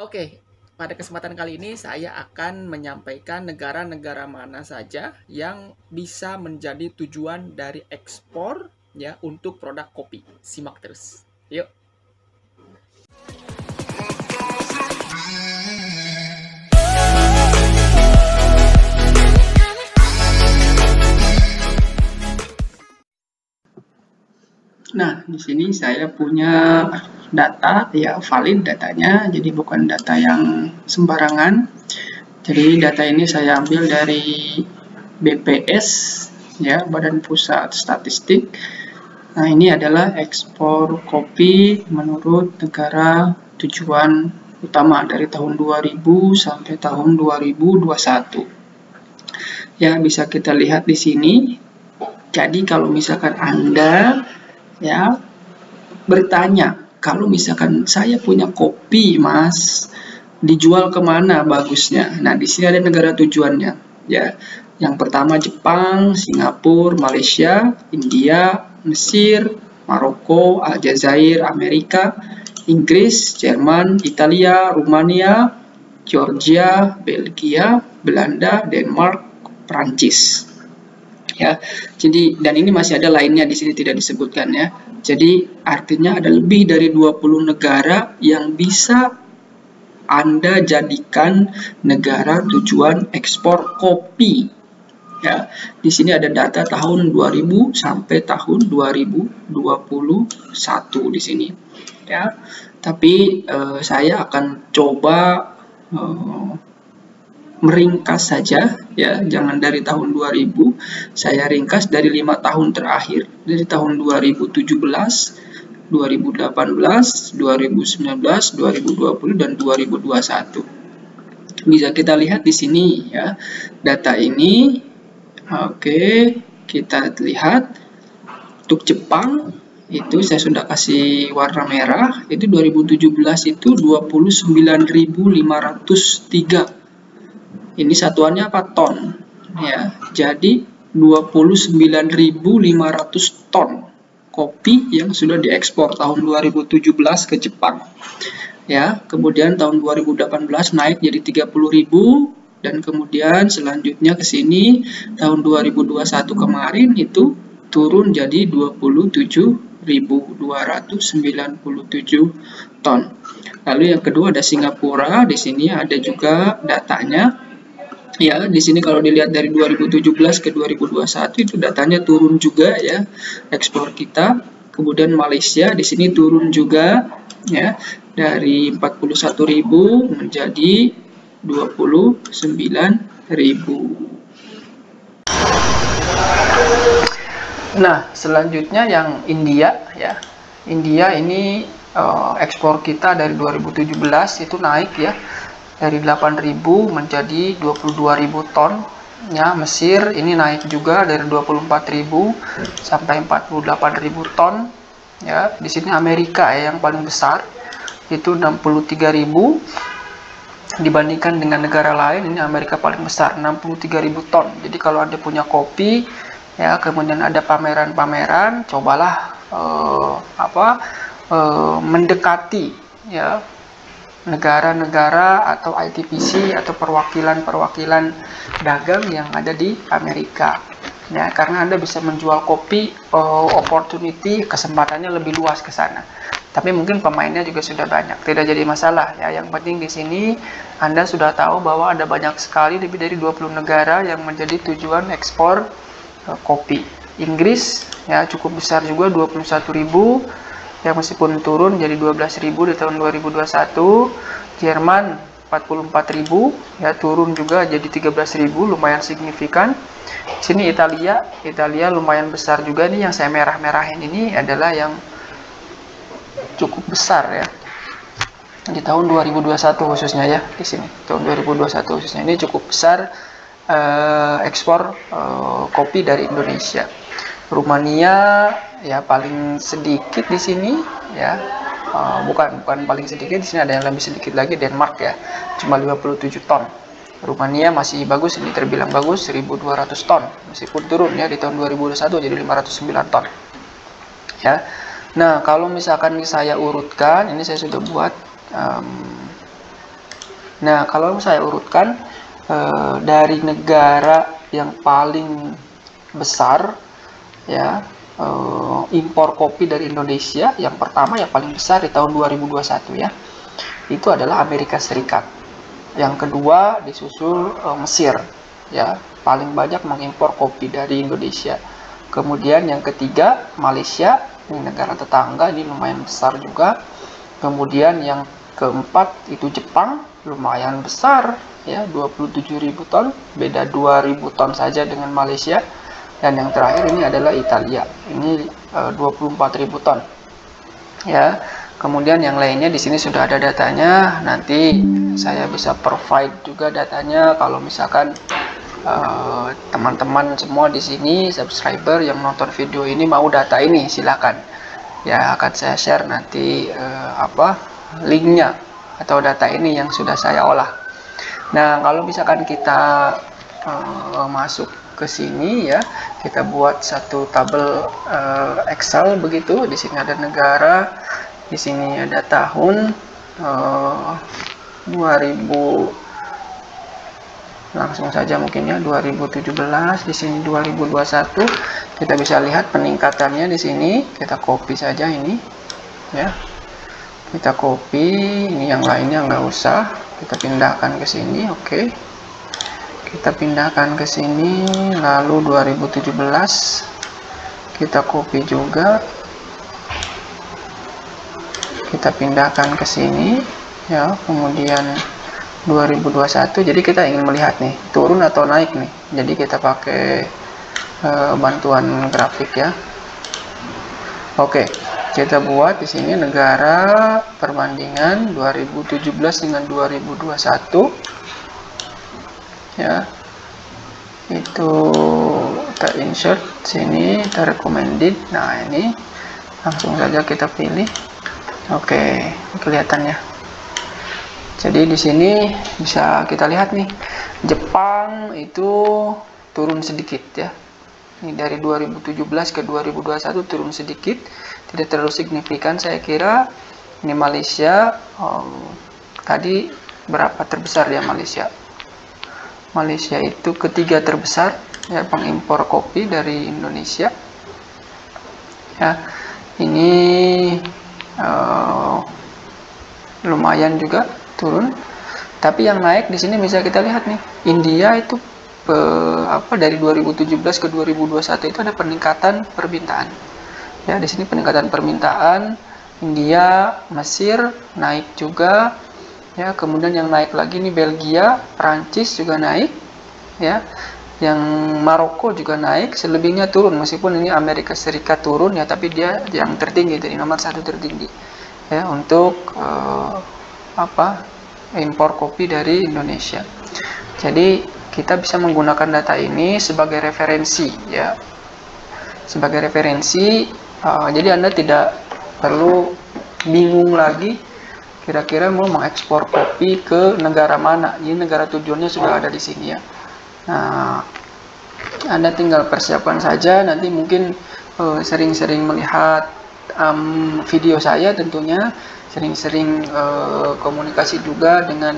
Oke, pada kesempatan kali ini saya akan menyampaikan negara-negara mana saja yang bisa menjadi tujuan dari ekspor ya untuk produk kopi. Simak terus. Yuk. Nah, di sini saya punya data, ya valid datanya, jadi bukan data yang sembarangan. Jadi data ini saya ambil dari BPS, ya, Badan Pusat Statistik. Nah, ini adalah ekspor kopi menurut negara tujuan utama dari tahun 2000 sampai tahun 2021. Ya, bisa kita lihat di sini. Jadi kalau misalkan Anda ya bertanya, kalau misalkan saya punya kopi mas, dijual kemana bagusnya? Nah, di sini ada negara tujuannya ya. Yang pertama Jepang, Singapura, Malaysia, India, Mesir, Maroko, Aljazair, Amerika, Inggris, Jerman, Italia, Rumania, Georgia, Belgia, Belanda, Denmark, Prancis. Ya, jadi dan ini masih ada lainnya di sini tidak disebutkan ya. Jadi artinya ada lebih dari 20 negara yang bisa Anda jadikan negara tujuan ekspor kopi. Ya, di sini ada data tahun 2000 sampai tahun 2021 di sini. Ya, tapi saya akan coba meringkas saja ya, jangan dari tahun 2000, saya ringkas dari 5 tahun terakhir, dari tahun 2017, 2018, 2019, 2020 dan 2021. Bisa kita lihat di sini ya, data ini. Oke, kita lihat untuk Jepang itu saya sudah kasih warna merah, itu 2017 itu 29.503. Ini satuannya apa? Ton. Ya, jadi 29.500 ton kopi yang sudah diekspor tahun 2017 ke Jepang. Ya, kemudian tahun 2018 naik jadi 30.000 dan kemudian selanjutnya ke sini tahun 2021 kemarin itu turun jadi 27.297 ton. Lalu yang kedua ada Singapura, di sini ada juga datanya. Ya, di sini kalau dilihat dari 2017 ke 2021 itu datanya turun juga ya, ekspor kita. Kemudian Malaysia di sini turun juga ya, dari 41.000 menjadi 29.000. Nah, selanjutnya yang India ya. India ini ekspor kita dari 2017 itu naik ya, dari 8.000 menjadi 22.000 ton. Ya, Mesir ini naik juga dari 24.000 sampai 48.000 ton. Ya, di sini Amerika ya yang paling besar itu 63.000. Dibandingkan dengan negara lain, ini Amerika paling besar 63.000 ton. Jadi kalau Anda punya kopi ya, kemudian ada pameran-pameran, cobalah mendekati ya negara-negara atau ITPC atau perwakilan-perwakilan dagang yang ada di Amerika ya, karena Anda bisa menjual kopi, opportunity, kesempatannya lebih luas ke sana. Tapi mungkin pemainnya juga sudah banyak, tidak jadi masalah ya. Yang penting di sini Anda sudah tahu bahwa ada banyak sekali, lebih dari 20 negara yang menjadi tujuan ekspor kopi. Inggris ya cukup besar juga, 21.000 ya, meskipun turun jadi 12.000 di tahun 2021. Jerman 44.000 ya, turun juga jadi 13.000, lumayan signifikan. Sini Italia lumayan besar juga nih, yang saya merah-merahin ini adalah yang cukup besar ya. Di tahun 2021 khususnya ya, di sini tahun 2021 khususnya ini cukup besar ekspor kopi dari Indonesia. Rumania ya paling sedikit di sini ya, bukan paling sedikit, di sini ada yang lebih sedikit lagi, Denmark ya, cuma 57 ton. Rumania masih bagus, ini terbilang bagus, 1.200 ton, meskipun turun ya di tahun 2021 jadi 509 ton ya. Nah, kalau misalkan saya urutkan, ini saya sudah buat Nah, kalau saya urutkan dari negara yang paling besar ya, impor kopi dari Indonesia yang pertama yang paling besar di tahun 2021 ya, itu adalah Amerika Serikat. Yang kedua disusul Mesir ya, paling banyak mengimpor kopi dari Indonesia. Kemudian yang ketiga Malaysia, ini negara tetangga, ini lumayan besar juga. Kemudian yang keempat itu Jepang, lumayan besar ya, 27.000 ton, beda 2.000 ton saja dengan Malaysia. Dan yang terakhir ini adalah Italia, ini 24.000 ton ya. Kemudian yang lainnya di sini sudah ada datanya, nanti saya bisa provide juga datanya kalau misalkan teman-teman semua di sini subscriber yang nonton video ini mau data ini, silakan ya, akan saya share nanti linknya atau data ini yang sudah saya olah. Nah, kalau misalkan kita masuk ke sini ya, kita buat satu tabel Excel begitu. Di sini ada negara, di sini ada tahun 2000, langsung saja mungkin ya 2017, di sini 2021. Kita bisa lihat peningkatannya di sini. Kita copy saja ini ya. Kita copy, ini yang lainnya nggak usah. Kita pindahkan ke sini, oke. Kita pindahkan ke sini, lalu 2017 kita copy juga. Kita pindahkan ke sini ya, kemudian 2021. Jadi kita ingin melihat nih turun atau naik nih. Jadi kita pakai bantuan grafik ya. Oke, kita buat di sini negara perbandingan 2017 dengan 2021 ya. Itu kita insert sini, kita recommended. Nah, ini langsung saja kita pilih. Oke, kelihatannya. Jadi di sini bisa kita lihat nih, Jepang itu turun sedikit ya. Ini dari 2017 ke 2021 turun sedikit, tidak terlalu signifikan saya kira. Ini Malaysia, tadi berapa terbesar ya Malaysia? Malaysia itu ketiga terbesar ya, pengimpor kopi dari Indonesia. Ya, ini lumayan juga turun. Tapi yang naik di sini bisa kita lihat nih, India itu dari 2017 ke 2021 itu ada peningkatan permintaan. Ya, di sini peningkatan permintaan, India, Mesir naik juga. Ya, kemudian yang naik lagi nih Belgia, Prancis juga naik. Ya, yang Maroko juga naik. Selebihnya turun, meskipun ini Amerika Serikat turun ya, tapi dia yang tertinggi, jadi nomor 1 tertinggi. Ya, untuk impor kopi dari Indonesia. Jadi kita bisa menggunakan data ini sebagai referensi ya, sebagai referensi. Jadi Anda tidak perlu bingung lagi kira-kira mau mengekspor kopi ke negara mana. Ini negara tujuannya sudah ada di sini ya. Nah, Anda tinggal persiapkan saja, nanti mungkin sering-sering melihat video saya, tentunya sering-sering komunikasi juga dengan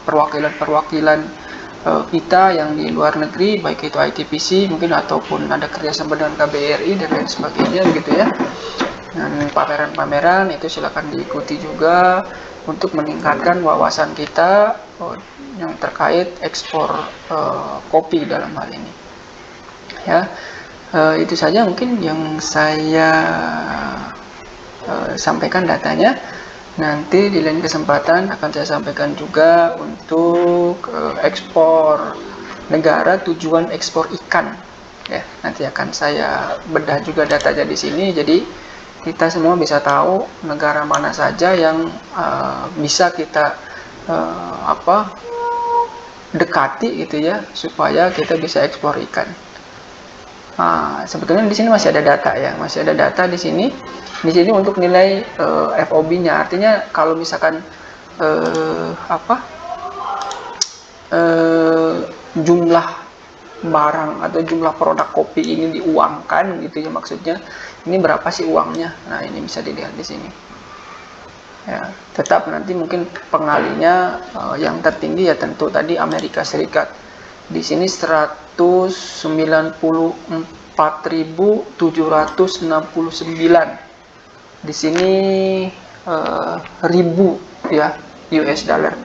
perwakilan-perwakilan kita yang di luar negeri, baik itu ITPC mungkin ataupun ada kerjasama dengan KBRI dan lain sebagainya begitu ya. Dan pameran-pameran itu silakan diikuti juga untuk meningkatkan wawasan kita yang terkait ekspor kopi dalam hal ini ya. Itu saja mungkin yang saya sampaikan datanya. Nanti di lain kesempatan akan saya sampaikan juga untuk ekspor negara tujuan ekspor ikan ya. Nanti akan saya bedah juga datanya di sini, jadi kita semua bisa tahu negara mana saja yang bisa kita dekati gitu ya, supaya kita bisa ekspor ikan. Nah, sebetulnya di sini masih ada data ya, masih ada data di sini. Di sini untuk nilai FOB-nya, artinya kalau misalkan jumlah barang atau jumlah produk kopi ini diuangkan gitu ya, maksudnya ini berapa sih uangnya. Nah, ini bisa dilihat di sini. Ya, tetap nanti mungkin pengalinya yang tertinggi ya tentu tadi Amerika Serikat. Di sini 194.769. Di sini 1000 ya US dollar.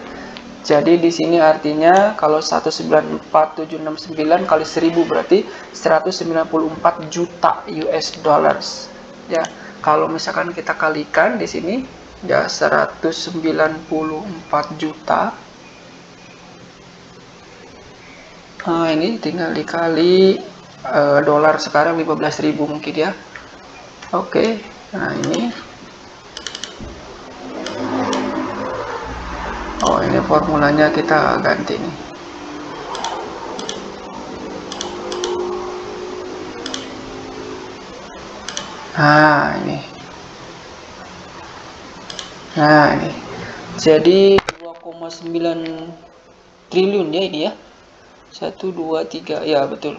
Jadi di sini artinya kalau 194.769 kali 1000 berarti 194 juta US dollars. Ya, kalau misalkan kita kalikan di sini ya 194 juta. Nah, ini tinggal dikali dolar sekarang 15.000 mungkin ya. Oke. Nah, ini ini formulanya kita ganti nih. Nah, ini. Jadi 2,9 triliun ya ini ya. 1, 2, 3. Ya, betul.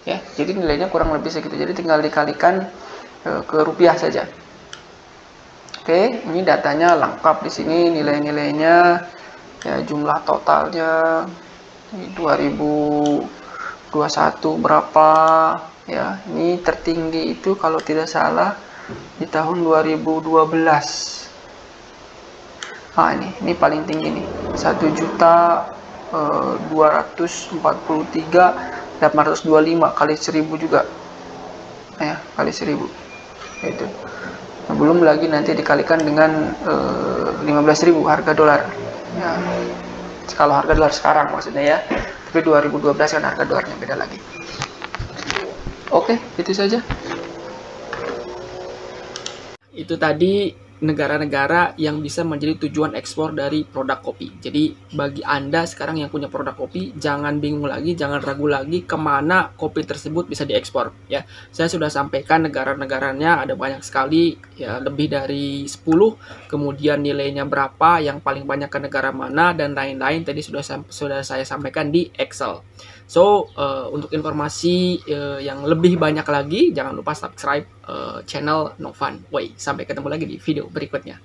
Ya, jadi nilainya kurang lebih segitu. Jadi tinggal dikalikan ke rupiah saja. Oke, ini datanya lengkap di sini, nilai-nilainya, ya jumlah totalnya 2021 berapa, ya ini tertinggi itu kalau tidak salah di tahun 2012. Nah ini paling tinggi nih, 1.243.825 kali 1000 juga, ya kali 1000 itu. Nah, belum lagi nanti dikalikan dengan 15.000 harga dolar ya, kalau harga dolar sekarang maksudnya ya, tapi 2012 kan harga dolarnya beda lagi. Oke, itu saja. Itu tadi negara-negara yang bisa menjadi tujuan ekspor dari produk kopi. Jadi bagi Anda sekarang yang punya produk kopi, jangan bingung lagi, jangan ragu lagi kemana kopi tersebut bisa diekspor. Ya, saya sudah sampaikan negara-negaranya ada banyak sekali, ya lebih dari 10. Kemudian nilainya berapa, yang paling banyak ke negara mana dan lain-lain tadi sudah saya sampaikan di Excel. So, untuk informasi yang lebih banyak lagi, jangan lupa subscribe channel Novan Way. Sampai ketemu lagi di video berikutnya.